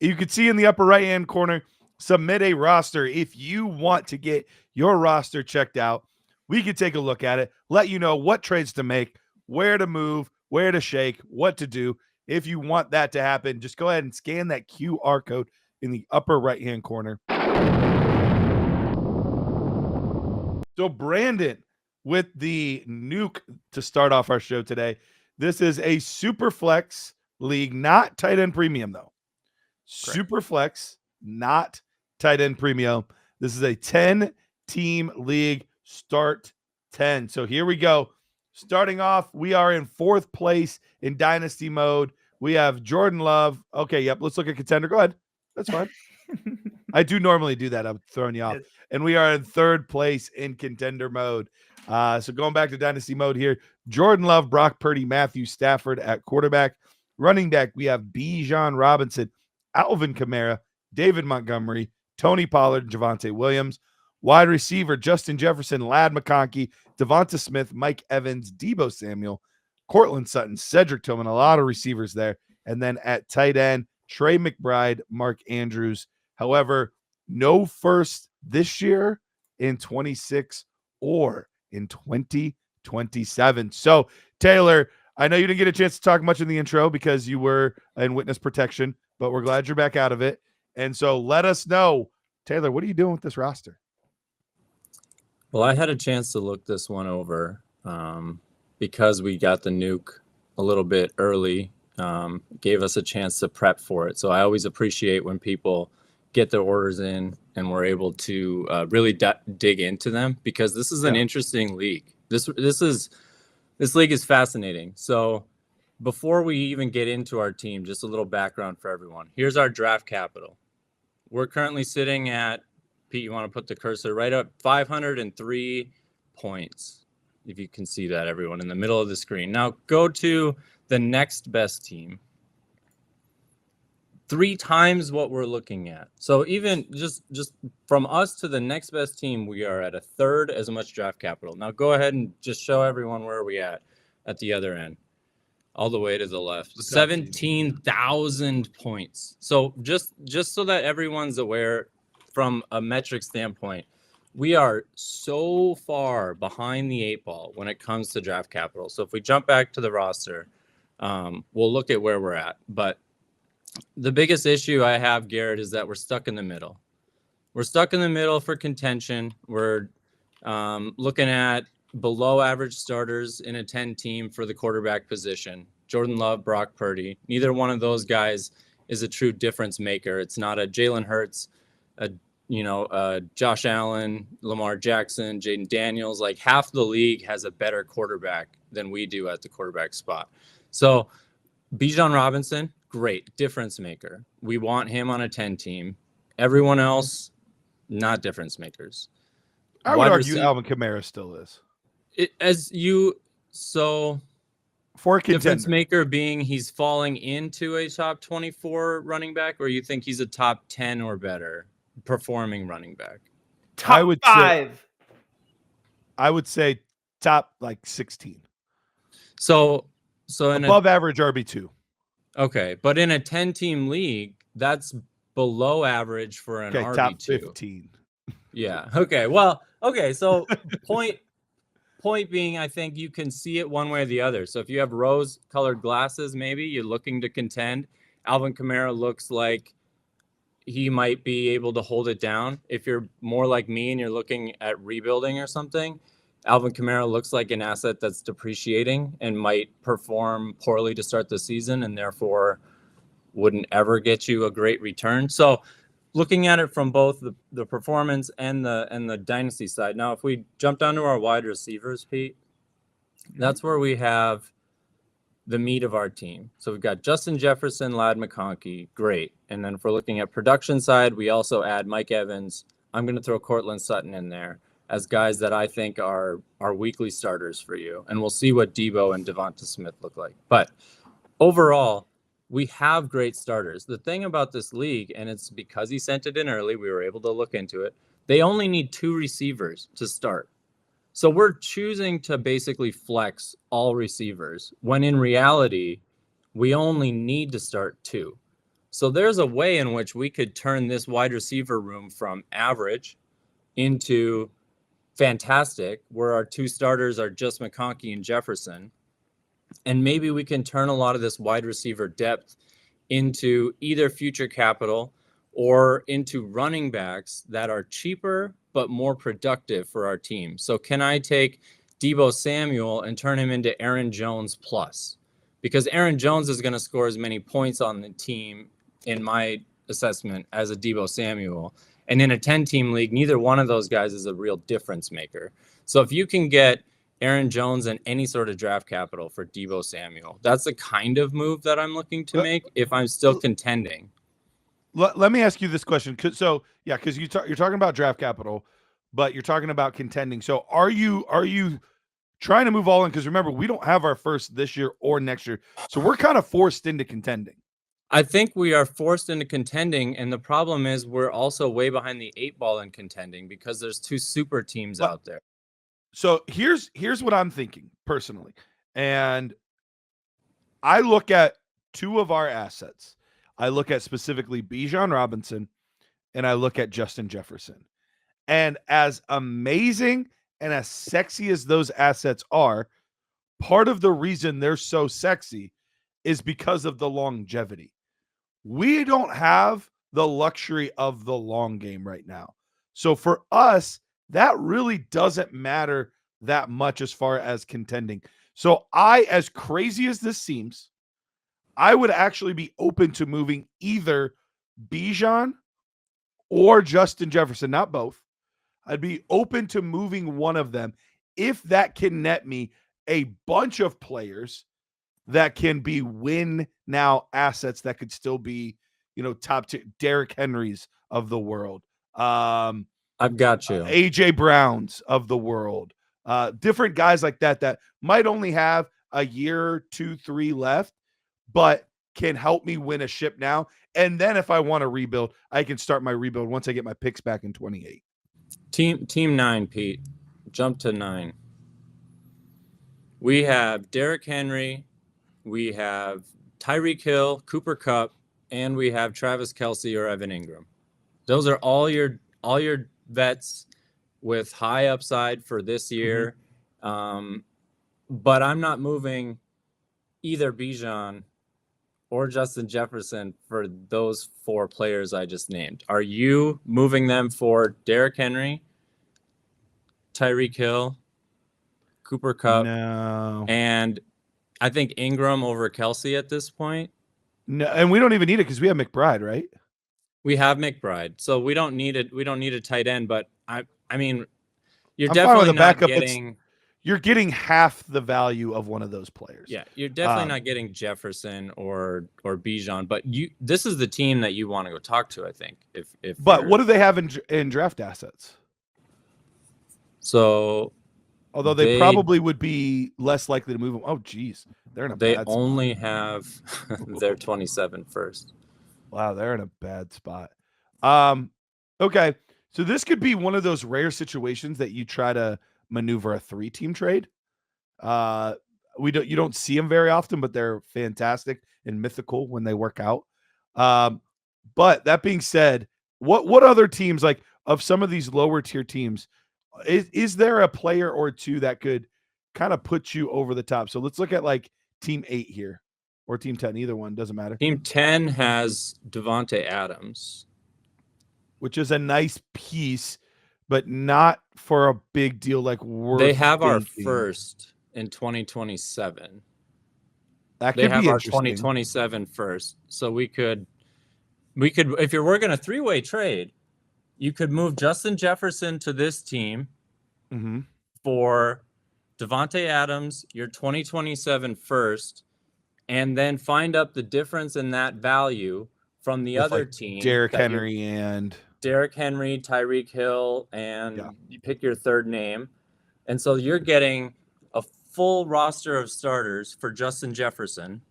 You can see in the upper right-hand corner, submit a roster. If you want to get your roster checked out, we can take a look at it, let you know what trades to make, where to move, where to shake, what to do. If you want that to happen, just go ahead and scan that QR code in the upper right-hand corner. So Brandon, with the nuke to start off our show today, this is a super flex league, not tight end premium though. Correct. Super flex, not tight end premium. This is a 10-team league, start 10. So here we go. Starting off, we are in 4th place in Dynasty mode. We have Jordan Love. Okay, yep, let's look at contender. Go ahead. That's fine. I do normally do that. I'm throwing you off. Yes. And we are in 3rd place in contender mode. So going back to Dynasty mode here, Jordan Love, Brock Purdy, Matthew Stafford at quarterback. Running back, we have Bijan Robinson, Alvin Kamara, David Montgomery, Tony Pollard, Javonte Williams. Wide receiver, Justin Jefferson, Ladd McConkey, Devonta Smith, Mike Evans, Deebo Samuel, Cortland Sutton, Cedric Tillman, a lot of receivers there. And then at tight end, Trey McBride, Mark Andrews. However, no first this year in 26 or in 2027. So, Taylor, I know you didn't get a chance to talk much in the intro because you were in witness protection, but we're glad you're back out of it. And so let us know, Taylor, what are you doing with this roster? Well, I had a chance to look this one over because we got the nuke a little bit early, gave us a chance to prep for it. So I always appreciate when people get their orders in and we're able to really dig into them, because this is an interesting league. This league is fascinating. So before we even get into our team, just a little background for everyone. Here's our draft capital. We're currently sitting at, Pete, you want to put the cursor right up, 503 points. If you can see that, everyone, in the middle of the screen. Now go to the next best team. 3 times what we're looking at. So even just from us to the next best team, we are at 1/3 as much draft capital. Now go ahead and just show everyone where we at the other end, all the way to the left. 17,000 points. So just so that everyone's aware from a metric standpoint, we are so far behind the 8 ball when it comes to draft capital. So if we jump back to the roster, we'll look at where we're at. But the biggest issue I have, Garrett, is that we're stuck in the middle. We're stuck in the middle for contention. We're looking at below average starters in a 10 team for the quarterback position. Jordan Love, Brock Purdy. Neither one of those guys is a true difference maker. It's not a Jalen Hurts, Josh Allen, Lamar Jackson, Jaden Daniels. Like half the league has a better quarterback than we do at the quarterback spot. So Bijan Robinson, great difference maker. We want him on a 10 team. Everyone else, not difference makers. I would argue Alvin Kamara still is. For a contender. Difference maker being he's falling into a top 24 running back, or you think he's a top 10 or better performing running back? Top 5. I would say top 16. So above average RB2. Okay, but in a 10-team league, that's below average for an RB2. Top 15. Yeah. Okay. Well, okay. So point being, I think you can see it one way or the other. So if you have rose-colored glasses, maybe you're looking to contend. Alvin Kamara looks like he might be able to hold it down. If you're more like me and you're looking at rebuilding or something, Alvin Kamara looks like an asset that's depreciating and might perform poorly to start the season and therefore wouldn't ever get you a great return. So looking at it from both the performance and the dynasty side. Now, if we jump down to our wide receivers, Pete, that's where we have the meat of our team. So we've got Justin Jefferson, Ladd McConkey, great. And then if we're looking at production side, we also add Mike Evans. I'm going to throw Cortland Sutton in there as guys that I think are weekly starters for you. And we'll see what Deebo and Devonta Smith look like. But overall, we have great starters. The thing about this league, and it's because he sent it in early, we were able to look into it, they only need 2 receivers to start. So we're choosing to basically flex all receivers when in reality, we only need to start 2. So there's a way in which we could turn this wide receiver room from average into fantastic, where our two starters are just McConkey and Jefferson. And maybe we can turn a lot of this wide receiver depth into either future capital or into running backs that are cheaper but more productive for our team. So can I take Deebo Samuel and turn him into Aaron Jones plus? Because Aaron Jones is going to score as many points on the team, in my assessment, as a Deebo Samuel. And in a 10-team league, neither one of those guys is a real difference maker. So if you can get Aaron Jones and any sort of draft capital for Deebo Samuel, that's the kind of move that I'm looking to make if I'm still contending. Let me ask you this question. Because you're talking about draft capital, but you're talking about contending. So are you trying to move all in? Because remember, we don't have our first this year or next year. So we're kind of forced into contending. I think we are forced into contending, and the problem is we're also way behind the 8-ball in contending because there's two super teams out there. So here's what I'm thinking personally. And I look at two of our assets. I look at specifically Bijan Robinson, and I look at Justin Jefferson. And as amazing and as sexy as those assets are, part of the reason they're so sexy is because of the longevity. We don't have the luxury of the long game right now. So for us, that really doesn't matter that much as far as contending. So as crazy as this seems, I would actually be open to moving either Bijan or Justin Jefferson, not both. I'd be open to moving one of them if that can net me a bunch of players that can be win now assets that could still be, top tier Derrick Henrys of the world. I've got you. AJ Browns of the world. Different guys like that might only have a year, 2, 3 left, but can help me win a ship now. And then if I want to rebuild, I can start my rebuild once I get my picks back in 28. Team 9, Pete. Jump to 9. We have Derrick Henry, we have Tyreek Hill, Cooper Kupp, and we have Travis Kelce or Evan Ingram. Those are all your vets with high upside for this year. Mm-hmm. But I'm not moving either Bijan or Justin Jefferson for those 4 players I just named. Are you moving them for Derrick Henry, Tyreek Hill, Cooper Kupp? No. And I think Ingram over Kelce at this point. No, and we don't even need it because we have McBride, right? We have McBride, so we don't need it. We don't need a tight end, but I mean, you're definitely not getting. You're getting half the value of one of those players. Yeah, you're definitely not getting Jefferson or Bijan, but this is the team that you want to go talk to, I think. But what do they have in draft assets? So, although they probably would be less likely to move them. Oh, geez, they're in a bad spot. They only have their 27 first. Wow, they're in a bad spot. Okay, so this could be one of those rare situations that you try to maneuver a 3-team trade. You don't see them very often, but they're fantastic and mythical when they work out. But that being said, what other teams, like of some of these lower tier teams, is there a player or two that could kind of put you over the top? So let's look at like team 8 here or team 10, either one, doesn't matter. Team 10 has Devontae Adams, which is a nice piece, but not for a big deal. Like they have our first in 2027. That could be our 2027 first. So we could, if you're working a 3-way trade, you could move Justin Jefferson to this team for Devontae Adams, your 2027 first, and then find up the difference in that value from the other team. Derrick Henry, Tyreek Hill, and you pick your third name. And so you're getting a full roster of starters for Justin Jefferson,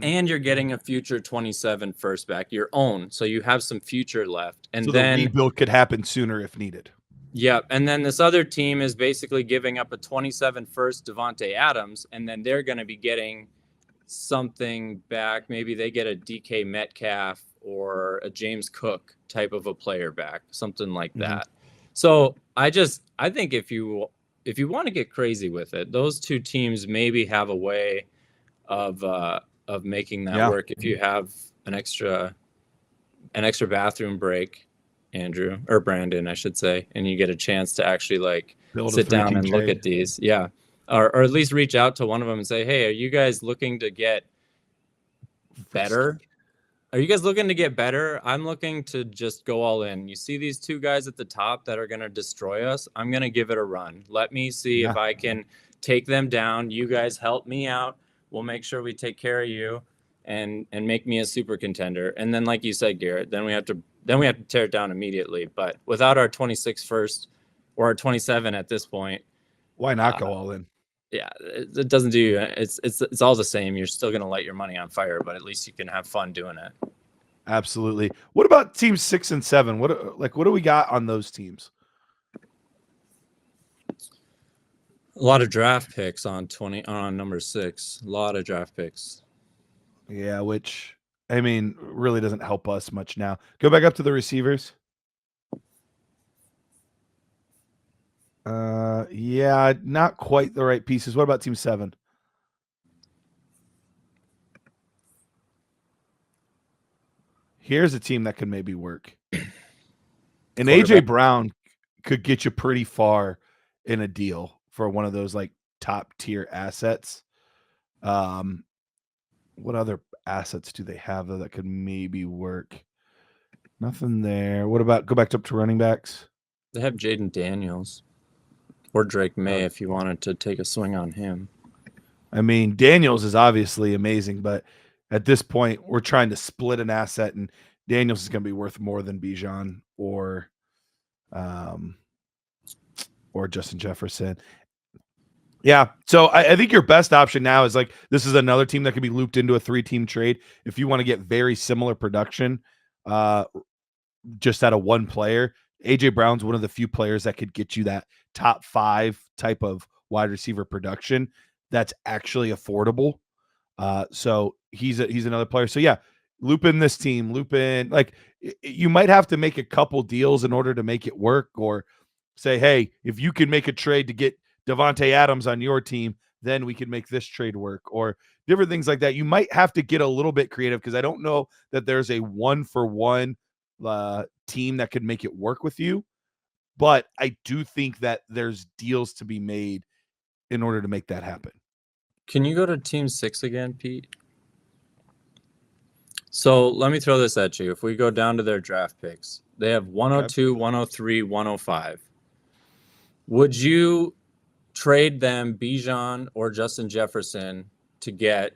and you're getting a future 27 first back, your own. So you have some future left. And so then the rebuild could happen sooner if needed. Yeah. And then this other team is basically giving up a 27 first Devontae Adams, and then they're going to be getting something back. Maybe they get a DK Metcalf or a James Cook type of a player back, something like that. So I think if you want to get crazy with it, those two teams maybe have a way of making that work. If you have an extra bathroom break, Andrew, or Brandon, I should say, and you get a chance to actually like sit down and look at these. Yeah. Or at least reach out to one of them and say, hey, are you guys looking to get better? Are you guys looking to get better? I'm looking to just go all in. You see these two guys at the top that are going to destroy us? I'm going to give it a run. Let me see if I can take them down. You guys help me out. We'll make sure we take care of you and make me a super contender. And then, like you said, Garrett, then we have to tear it down immediately. But without our 26 first or our 27 at this point, why not go all in? Yeah, it doesn't do you. It's all the same. You're still going to light your money on fire, but at least you can have fun doing it. Absolutely. What about teams 6 and 7? What do we got on those teams? A lot of draft picks on number 6. A lot of draft picks. Yeah, which I mean really doesn't help us much now. Go back up to the receivers. Yeah, not quite the right pieces. What about team 7? Here's a team that could maybe work. And AJ Brown could get you pretty far in a deal for one of those like top tier assets. What other assets do they have though that could maybe work? Nothing there. What about go back up to running backs? They have Jaden Daniels or Drake May if you wanted to take a swing on him. I mean, Daniels is obviously amazing, but at this point, we're trying to split an asset, and Daniels is going to be worth more than Bijan or Justin Jefferson. Yeah, so I think your best option now is like this is another team that could be looped into a 3-team trade if you want to get very similar production, just out of one player. AJ Brown's one of the few players that could get you that top 5 type of wide receiver production that's actually affordable. So he's another player. So yeah, loop in this team, like you might have to make a couple deals in order to make it work, or say, hey, if you can make a trade to get Devontae Adams on your team, then we can make this trade work, or different things like that. You might have to get a little bit creative because I don't know that there's a 1-for-1 team that could make it work with you. But I do think that there's deals to be made in order to make that happen. Can you go to team 6 again, Pete? So let me throw this at you. If we go down to their draft picks, they have 102, 103, 105. Would you trade them Bijan or Justin Jefferson to get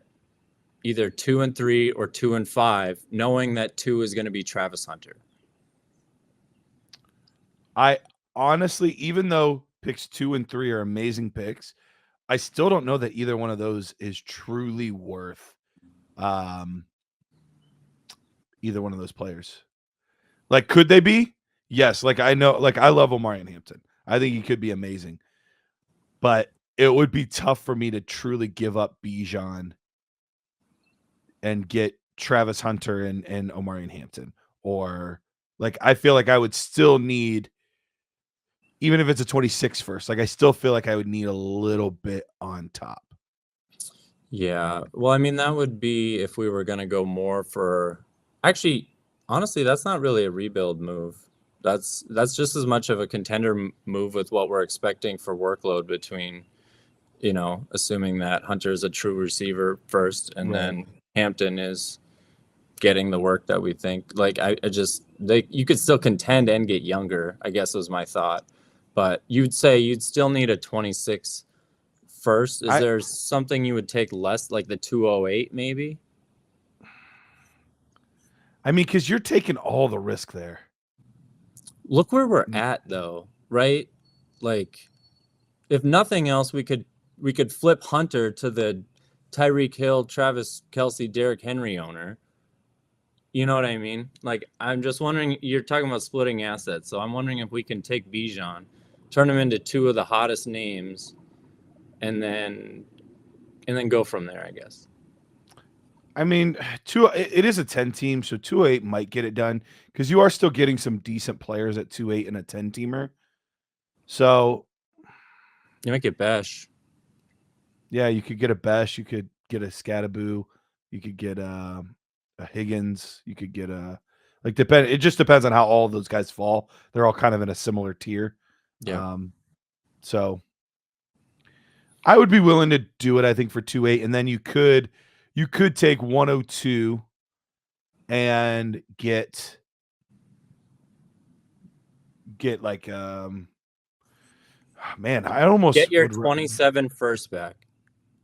either 2 and 3 or 2 and 5, knowing that 2 is going to be Travis Hunter? I honestly, even though picks 2 and 3 are amazing picks, I still don't know that either one of those is truly worth either one of those players. Like, could they be? Yes. Like, I know, like, I love Omarion Hampton. I think he could be amazing. But it would be tough for me to truly give up Bijan and get Travis Hunter and Omarion Hampton. Or, like, I feel like I would still need, even if it's a 26 first, like, I still feel like I would need a little bit on top. Yeah. Well, I mean, that would be if we were going to go more for... Actually, honestly, that's not really a rebuild move. That's just as much of a contender move with what we're expecting for workload between, assuming that Hunter is a true receiver first, and then Hampton is getting the work that we think. Like, you could still contend and get younger, I guess was my thought. But you'd say you'd still need a 26 first. Is there something you would take less, like the 208 maybe? I mean, because you're taking all the risk there. Look where we're at, though, right? Like, if nothing else, we could flip Hunter to the Tyreek Hill, Travis Kelce, Derrick Henry owner. You know what I mean? Like, I'm just wondering, you're talking about splitting assets, so I'm wondering if we can take Bijan, turn him into 2 of the hottest names, and then go from there, I guess. I mean, it is a 10 team, so 2-8 might get it done because you are still getting some decent players at 2-8 and a 10 teamer. So You might get Besh. yeah, you could get a Besh, you could get a Scattaboo, you could get a Higgins, you could get a depend. It just depends on how all of those guys fall. They're all kind of in a similar tier. Yeah. So I would be willing to do it, I think, for 2-8, and then you could take 102 and get like man, I almost Get your would 27 first back.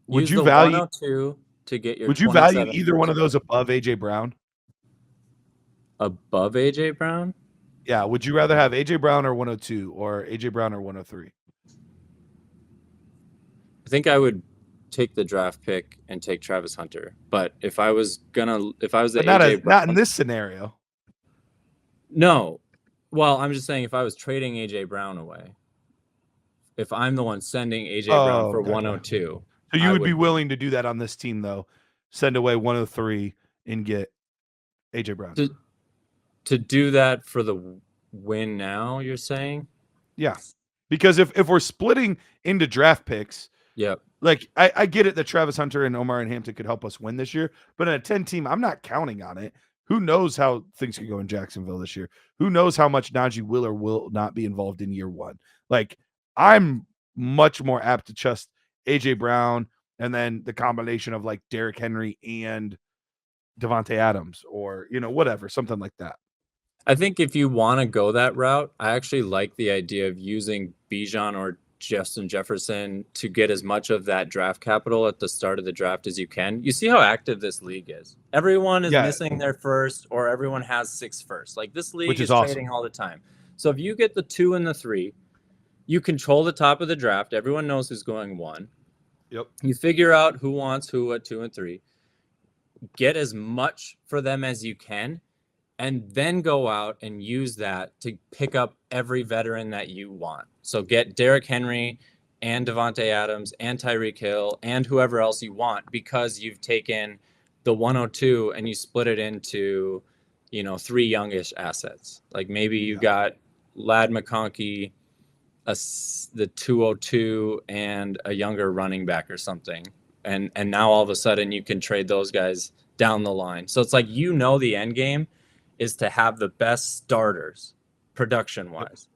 Would Use you the value 102 to get your Would you value 27 either one of first those above AJ Brown? above AJ Brown? Yeah, would you rather have AJ Brown or 102 or AJ Brown or 103? I think I would take the draft pick and take Travis Hunter. But if I was the AJ Brown, not in this scenario. No. Well, I'm just saying if I was trading AJ Brown away, if I'm the one sending AJ Brown for 102. So you would be willing to do that on this team, though? Send away 103 and get AJ Brown. To do that for the win now, you're saying? Yeah. Because if we're splitting into draft picks, yep. Like I get it that Travis Hunter and Omar and Hampton could help us win this year, but in a 10 team, I'm not counting on it. Who knows how things could go in Jacksonville this year? Who knows how much Najee will or will not be involved in year one? Like, I'm much more apt to trust AJ Brown and then the combination of like Derrick Henry and Devontae Adams or, whatever, something like that. I think if you want to go that route, I actually like the idea of using Bijan or Justin Jefferson to get as much of that draft capital at the start of the draft as you can. You see how active this league is. Everyone is missing their first, or everyone has 6 first. Like, this league is awesome. trading all the time. So if you get the 2 and the 3, you control the top of the draft. Everyone knows who's going 1. Yep. You figure out who wants who at 2 and 3. Get as much for them as you can, and then go out and use that to pick up every veteran that you want. So get Derrick Henry and Devontae Adams and Tyreek Hill and whoever else you want, because you've taken the 102 and you split it into, 3 youngish assets. Like maybe you got Ladd McConkey, the 202 and a younger running back or something. And now all of a sudden you can trade those guys down the line. So it's like, the end game is to have the best starters production wise.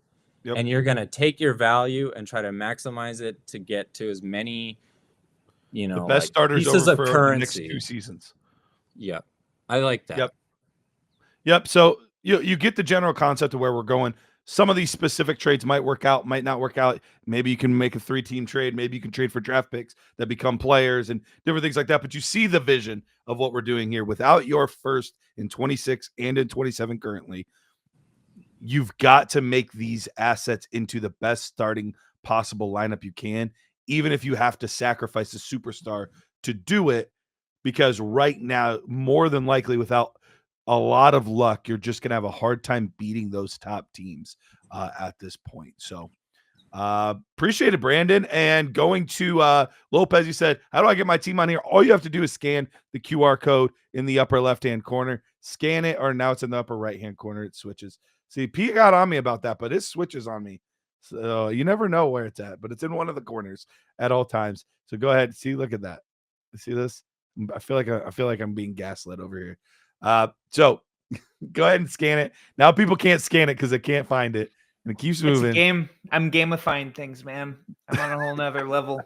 Yep. And you're going to take your value and try to maximize it to get to as many, the best starters pieces over of for currency. The next 2 seasons. Yep. I like that. Yep. So you get the general concept of where we're going. Some of these specific trades might work out, might not work out. Maybe you can make a 3-team trade. Maybe you can trade for draft picks that become players and different things like that. But you see the vision of what we're doing here. Without your first in 26 and in 27 currently, you've got to make these assets into the best starting possible lineup you can, even if you have to sacrifice a superstar to do it, because right now, more than likely, without a lot of luck, you're just going to have a hard time beating those top teams at this point. So appreciate it, Brandon. And going to Lopez, you said, how do I get my team on here? All you have to do is scan the QR code in the upper left-hand corner, scan it, or now it's in the upper right-hand corner. It switches. See, Pete got on me about that, but it switches on me. So you never know where it's at, but it's in one of the corners at all times. So go ahead. See, look at that. See this? I feel like I'm being gaslit over here. So go ahead and scan it. Now people can't scan it because they can't find it, and it keeps moving. It's a game. I'm gamifying things, man. I'm on a whole nother level.